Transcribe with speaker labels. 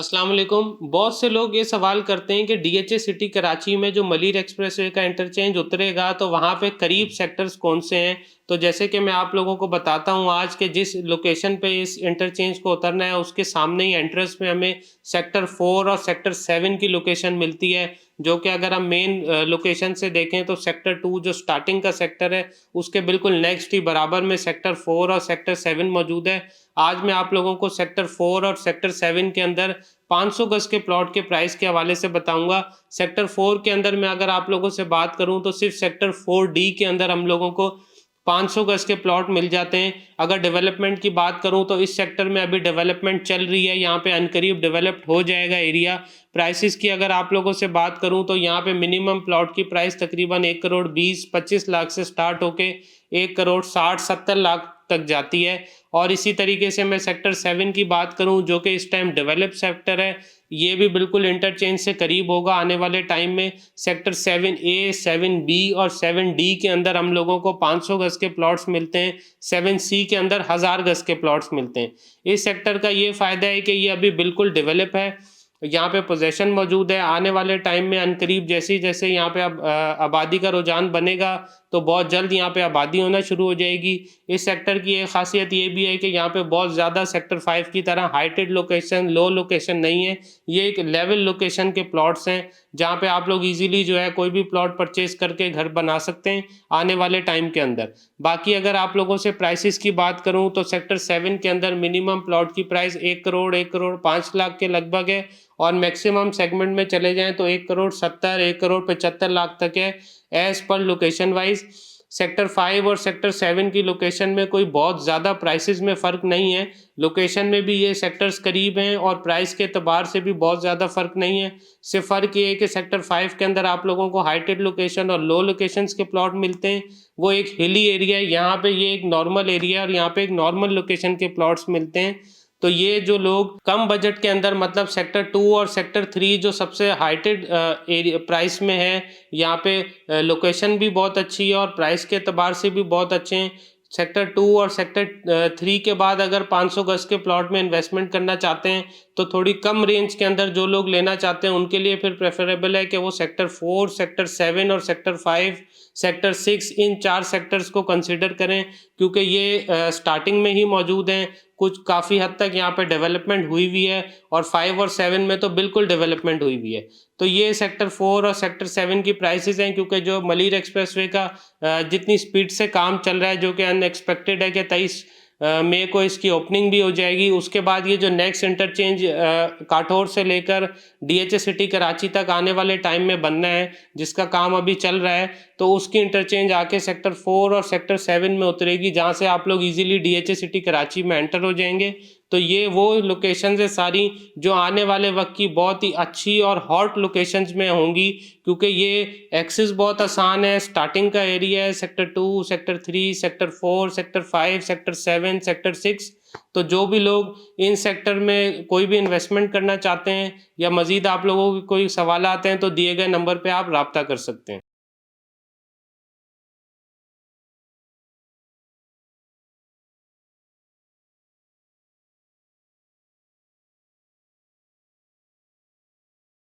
Speaker 1: अस्सलाम वालेकुम। बहुत से लोग ये सवाल करते हैं कि डीएचए सिटी कराची में जो मलिर एक्सप्रेसवे का इंटरचेंज उतरेगा तो वहाँ पे करीब सेक्टर्स कौन से हैं। तो जैसे कि मैं आप लोगों को बताता हूँ आज के जिस लोकेशन पे इस इंटरचेंज को उतरना है उसके सामने ही एंट्रेंस में हमें सेक्टर 4 और सेक्टर 7 की लोकेशन मिलती है, जो कि अगर हम मेन लोकेशन से देखें तो सेक्टर 2 जो स्टार्टिंग का सेक्टर है उसके बिल्कुल नेक्स्ट ही बराबर में सेक्टर 4 और सेक्टर 7 मौजूद है। आज मैं आप लोगों को सेक्टर 4 और सेक्टर 7 के अंदर 500 गज के प्लॉट के प्राइस के हवाले से बताऊंगा। सेक्टर 4 के अंदर मैं अगर आप लोगों से बात करूं तो सिर्फ सेक्टर 4D के अंदर हम लोगों को 500 गज के प्लॉट मिल जाते हैं। अगर डेवलपमेंट की बात करूं तो इस सेक्टर में अभी डेवलपमेंट चल रही है, यहाँ पे अनकरीब डेवलप्ड हो जाएगा एरिया। प्राइसेस की अगर आप लोगों से बात करूं तो यहाँ पे मिनिमम प्लॉट की प्राइस तकरीबन 1 करोड़ 20-25 लाख से स्टार्ट होके 1 करोड़ 60-70 लाख तक जाती है। और इसी तरीके से मैं सेक्टर 7 की बात करूं जो कि इस टाइम डेवलप सेक्टर है, ये भी बिल्कुल इंटरचेंज से करीब होगा आने वाले टाइम में। सेक्टर 7A 7B और 7D के अंदर हम लोगों को 500 गज के प्लॉट्स मिलते हैं, 7C के अंदर 1000 गज के प्लॉट्स मिलते हैं। इस सेक्टर का ये फ़ायदा है कि ये अभी बिल्कुल डेवलप है, यहाँ पे पोजेशन मौजूद है। आने वाले टाइम में अनकरीब जैसे जैसे यहाँ पे अब आबादी का रुझान बनेगा तो बहुत जल्द यहाँ पे आबादी होना शुरू हो जाएगी। इस सेक्टर की एक खासियत ये भी है कि यहाँ पे बहुत ज़्यादा सेक्टर 5 की तरह हाइटेड लोकेशन लो लोकेशन नहीं है, ये एक लेवल लोकेशन के प्लॉट्स हैं जहाँ पे आप लोग इजीली जो है कोई भी प्लॉट परचेज करके घर बना सकते हैं आने वाले टाइम के अंदर। बाकी अगर आप लोगों से प्राइसेस की बात करूँ तो सेक्टर 7 के अंदर मिनिमम प्लॉट की प्राइस 1 करोड़ 5 लाख के लगभग है, और मैक्सिमम सेगमेंट में चले जाएं तो 1 करोड़ 70 1 करोड़ 75 लाख तक है as per location wise. Sector 5 और सेक्टर 7 की लोकेशन में कोई बहुत ज़्यादा प्राइसेस में फ़र्क नहीं है, लोकेशन में भी ये सेक्टर्स करीब हैं और प्राइस के एतबार से भी बहुत ज़्यादा फ़र्क नहीं है। सिर्फ फ़र्क ये है कि सेक्टर 5 के अंदर आप लोगों को हाइटेड लोकेशन और लो लोकेशंस के प्लॉट मिलते हैं, वो एक हिली एरिया है, यहाँ पे ये एक नॉर्मल एरिया है और यहाँ पे एक नॉर्मल लोकेशन के प्लॉट्स मिलते हैं। तो ये जो लोग कम बजट के अंदर मतलब सेक्टर 2 और सेक्टर 3 जो सबसे हाइटेड एरिया प्राइस में है, यहाँ पे लोकेशन भी बहुत अच्छी है और प्राइस के एतबार से भी बहुत अच्छे हैं। सेक्टर 2 और सेक्टर 3 के बाद अगर 500 गज के प्लॉट में इन्वेस्टमेंट करना चाहते हैं तो थोड़ी कम रेंज के अंदर जो लोग लेना चाहते हैं उनके लिए फिर प्रेफरेबल है कि वो सेक्टर 4 सेक्टर 7 और सेक्टर 5 सेक्टर 6 इन 4 सेक्टर्स को कंसिडर करें, क्योंकि ये स्टार्टिंग में ही मौजूद हैं। कुछ काफ़ी हद तक यहाँ पे डेवलपमेंट हुई हुई है और 5 और 7 में तो बिल्कुल डेवलपमेंट हुई हुई है। तो ये सेक्टर 4 और सेक्टर 7 की प्राइसेस हैं, क्योंकि जो मलिर एक्सप्रेसवे का जितनी स्पीड से काम चल रहा है जो कि अनएक्सपेक्टेड है कि 23 मई को इसकी ओपनिंग भी हो जाएगी। उसके बाद ये जो नेक्स्ट इंटरचेंज काठौर से लेकर डीएचए सिटी कराची तक आने वाले टाइम में बनना है, जिसका काम अभी चल रहा है, तो उसकी इंटरचेंज आके सेक्टर 4 और सेक्टर 7 में उतरेगी, जहाँ से आप लोग इजीली डीएचए सिटी कराची में एंटर हो जाएंगे। तो ये वो लोकेशंस है सारी जो आने वाले वक्त की बहुत ही अच्छी और हॉट लोकेशंस में होंगी, क्योंकि ये एक्सेस बहुत आसान है। स्टार्टिंग का एरिया है sector 2 sector 3 sector 4 sector 5 sector 7 sector 6। तो जो भी लोग इन सेक्टर में कोई भी इन्वेस्टमेंट करना चाहते हैं या मज़ीद आप लोगों के कोई सवाल आते हैं तो दिए गए नंबर पे आप रब्ता कर सकते हैं।